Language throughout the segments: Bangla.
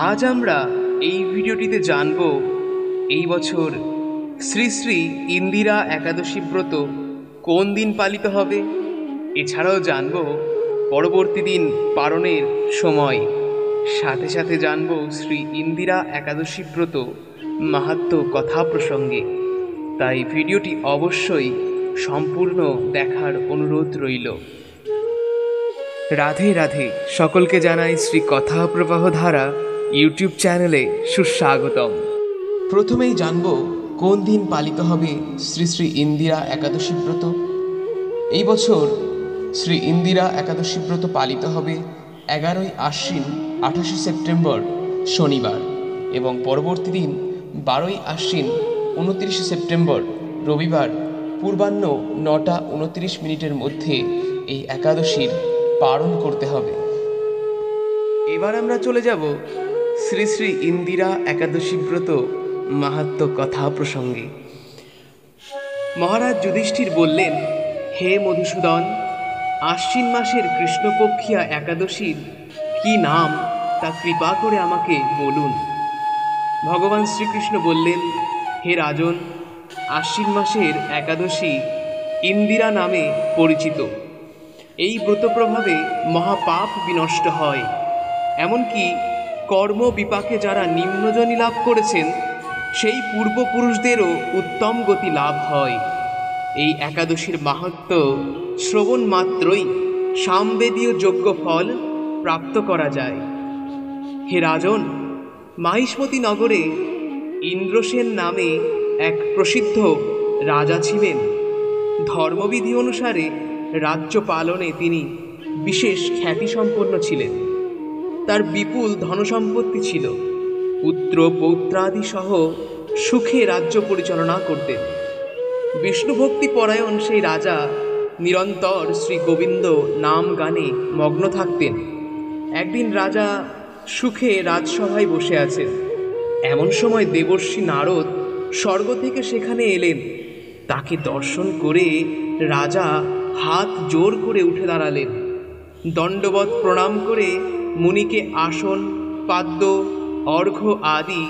আজ আমরা এই ভিডিওটিতে জানব এই বছর শ্রী শ্রী ইন্দিরা একাদশী ব্রত কোন দিন পালিত হবে। এছাড়াও জানব পরবর্তী দিন পালনের সময়। সাথে সাথে জানব শ্রী ইন্দিরা একাদশী ব্রত মাহাত্ম্য কথা প্রসঙ্গে। তাই ভিডিওটি অবশ্যই সম্পূর্ণ দেখার অনুরোধ রইল। রাধে রাধে, সকলকে জানাই শ্রী কথা প্রবাহ ধারা ইউটিউব চ্যানেলে সুস্বাগতম। প্রথমেই জানব কোন দিন পালিত হবে শ্রী শ্রী ইন্দিরা একাদশী ব্রত। এই বছর শ্রী ইন্দিরা একাদশী ব্রত পালিত হবে 11ই আশ্বিন 28শে সেপ্টেম্বর শনিবার এবং পরবর্তী দিন 12ই আশ্বিন 29শে সেপ্টেম্বর রবিবার পূর্বাহ্ন 9টা 29 মিনিটের মধ্যে এই একাদশীর পালন করতে হবে। এবার আমরা চলে যাব শ্রী শ্রী ইন্দিরা একাদশী ব্রত মাহাত্ম্য কথা প্রসঙ্গে। মহারাজ যুধিষ্ঠির বললেন, হে মধুসূদন, আশ্বিন মাসের কৃষ্ণপক্ষিয়া একাদশীর কি নাম তা কৃপা করে আমাকে বলুন। ভগবান শ্রীকৃষ্ণ বললেন, হে রাজন, আশ্বিন মাসের একাদশী ইন্দিরা নামে পরিচিত। এই ব্রত প্রভাবে মহাপাপ বিনষ্ট হয়, এমনকি কর্ম বিপাকে যারা নিম্নজনী লাভ করেছেন সেই পূর্বপুরুষদেরও উত্তম গতি লাভ হয়। এই একাদশীর মাহাত্ম্য শ্রবণ মাত্রই সামবেদীয় যজ্ঞ ফল প্রাপ্ত করা যায়। হে রাজন, মাহিষ্মতি নগরে ইন্দ্রসেন নামে এক প্রসিদ্ধ রাজা ছিলেন। ধর্মবিধি অনুসারে রাজ্য পালনে তিনি বিশেষ খ্যাতিসম্পন্ন ছিলেন। তার বিপুল ধনসম্পত্তি ছিল। পুত্র পৌত্রাদি সহ সুখে রাজ্য পরিচালনা করতেন। বিষ্ণুভক্তি পরায়ণ সেই রাজা নিরন্তর শ্রী গোবিন্দ নাম গানে মগ্ন থাকতেন। একদিন রাজা সুখে রাজসভায় বসে আছেন। এমন সময় দেবর্ষি নারদ স্বর্গ থেকে সেখানে এলেন। তাকে দর্শন করে রাজা হাত জোর করে উঠে দাঁড়ালেন। দণ্ডবৎ প্রণাম করে মুনিকে আসন, পাদ্য, অর্ঘ্য আদি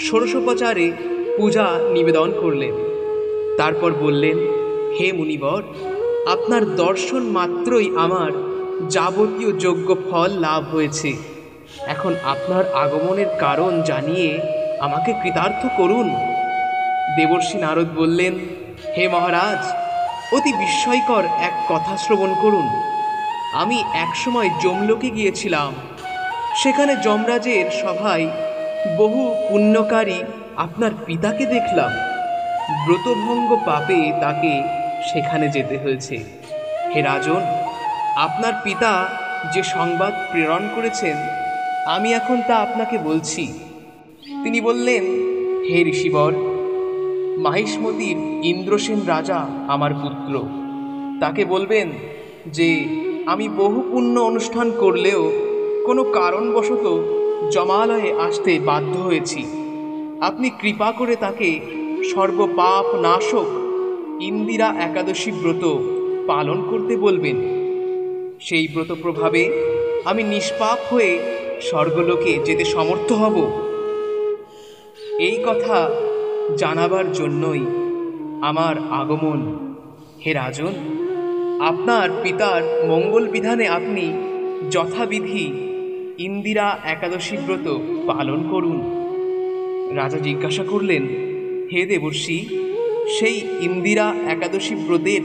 ষোড়শোপচারে পূজা নিবেদন করলেন। তারপর বললেন, হে মুনিবর, আপনার দর্শন মাত্রই আমার যাবতীয় যজ্ঞ ফল লাভ হয়েছে। এখন আপনার আগমনের কারণ জানিয়ে আমাকে কৃতার্থ করুন। দেবর্ষি নারদ বললেন, হে মহারাজ, অতি বিস্ময়কর এক কথা শ্রবণ করুন। আমি একসময় যমলোকে গিয়েছিলাম। সেখানে যমরাজের সভায় বহু পুণ্যকারী আপনার পিতাকে দেখলাম। ব্রতভঙ্গ পাপে তাকে সেখানে যেতে হয়েছে। হে রাজন, আপনার পিতা যে সংবাদ প্রেরণ করেছেন আমি এখন তা আপনাকে বলছি। তিনি বললেন, হে ঋষিবর, মাহিষ্মতির ইন্দ্রসেন রাজা আমার পুত্র। তাকে বলবেন যে আমি বহু পুণ্য অনুষ্ঠান করলেও কোনো কারণবশত জমালয়ে আসতে বাধ্য হয়েছি। আপনি কৃপা করে তাকে সর্বপাপ নাশক ইন্দিরা একাদশী ব্রত পালন করতে বলবেন। সেই ব্রত প্রভাবে আমি নিষ্পাপ হয়ে স্বর্গলোকে যেতে সমর্থ হব। এই কথা জানাবার জন্যই আমার আগমন। হে রাজন, আপনার পিতার মঙ্গল বিধানে আপনি যথাবিধি ইন্দিরা একাদশী ব্রত পালন করুন। রাজা জিজ্ঞাসা করলেন, হে দেবর্ষি, সেই ইন্দিরা একাদশী ব্রতের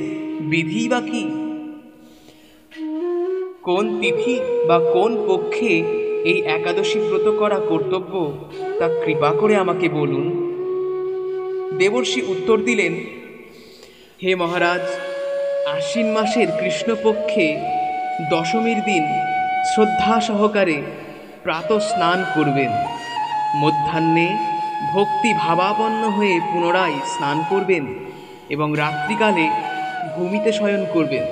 বিধি বা কি? কোন তিথি বা কোন পক্ষে এই একাদশী ব্রত করা কর্তব্য তা কৃপা করে আমাকে বলুন। দেবর্ষি উত্তর দিলেন, হে মহারাজ, আশ্বিন মাসের কৃষ্ণপক্ষে দশমীর দিন শ্রদ্ধা সহকারে প্রাতঃ স্নান করবেন। মধ্যাহ্নে ভক্তি ভাবাপন্ন হয়ে পুনরায় স্নান করবেন এবং রাত্রিকালে ভূমিতে শয়ন করবেন।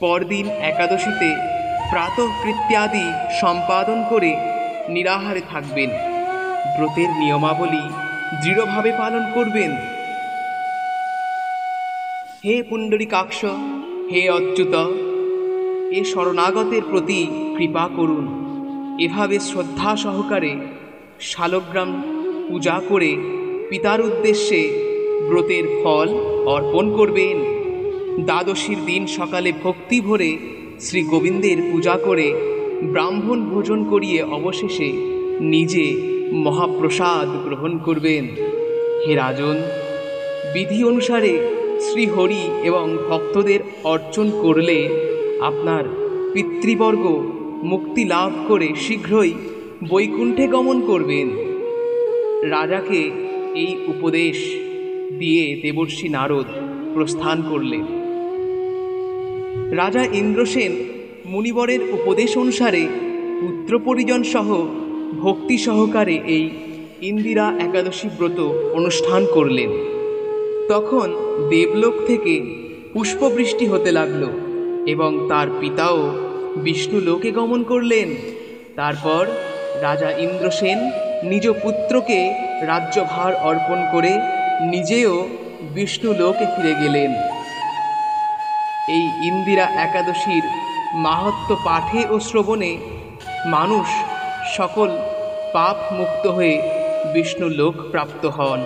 পরদিন একাদশীতে প্রাতঃকৃত্যাদি সম্পাদন করে নিরাহারে থাকবেন। ব্রতের নিয়মাবলী দৃঢ়ভাবে পালন করবেন। হে পুণ্ডরীকাক্ষ, হে অচ্যুত, এ শরণাগতের প্রতি কৃপা করুন। এভাবে শ্রদ্ধা সহকারে শালগ্রাম পূজা করে পিতার উদ্দেশ্যে ব্রতের ফল অর্পণ করবেন। দ্বাদশীর দিন সকালে ভক্তি ভরে শ্রী গোবিন্দের পূজা করে ব্রাহ্মণ ভোজন করিয়ে অবশেষে নিজে মহাপ্রসাদ গ্রহণ করবেন। হে রাজন, বিধি অনুসারে শ্রীহরি এবং ভক্তদের অর্চন করলে আপনার পিতৃবর্গ মুক্তি লাভ করে শীঘ্রই বৈকুণ্ঠে গমন করবেন। রাজাকে এই উপদেশ দিয়ে দেবর্ষি নারদ প্রস্থান করলেন। রাজা ইন্দ্রসেন মুনিবরের উপদেশ অনুসারে পুত্র পরিজন সহ ভক্তি সহকারে এই ইন্দিরা একাদশী ব্রত অনুষ্ঠান করলেন। তখন দেবলোক থেকে পুষ্পবৃষ্টি হতে লাগল এবং তার পিতাও বিষ্ণু লোকে গমন করলেন। তারপর রাজা ইন্দ্রসেন নিজ পুত্রকে রাজ্যভার অর্পণ করে নিজেও বিষ্ণু লোকে ফিরে গেলেন। এই ইন্দিরা একাদশীর মাহাত্ম্য পাঠে ও শ্রবণে মানুষ সকল পাপ মুক্ত হয়ে বিষ্ণু লোক প্রাপ্ত হন।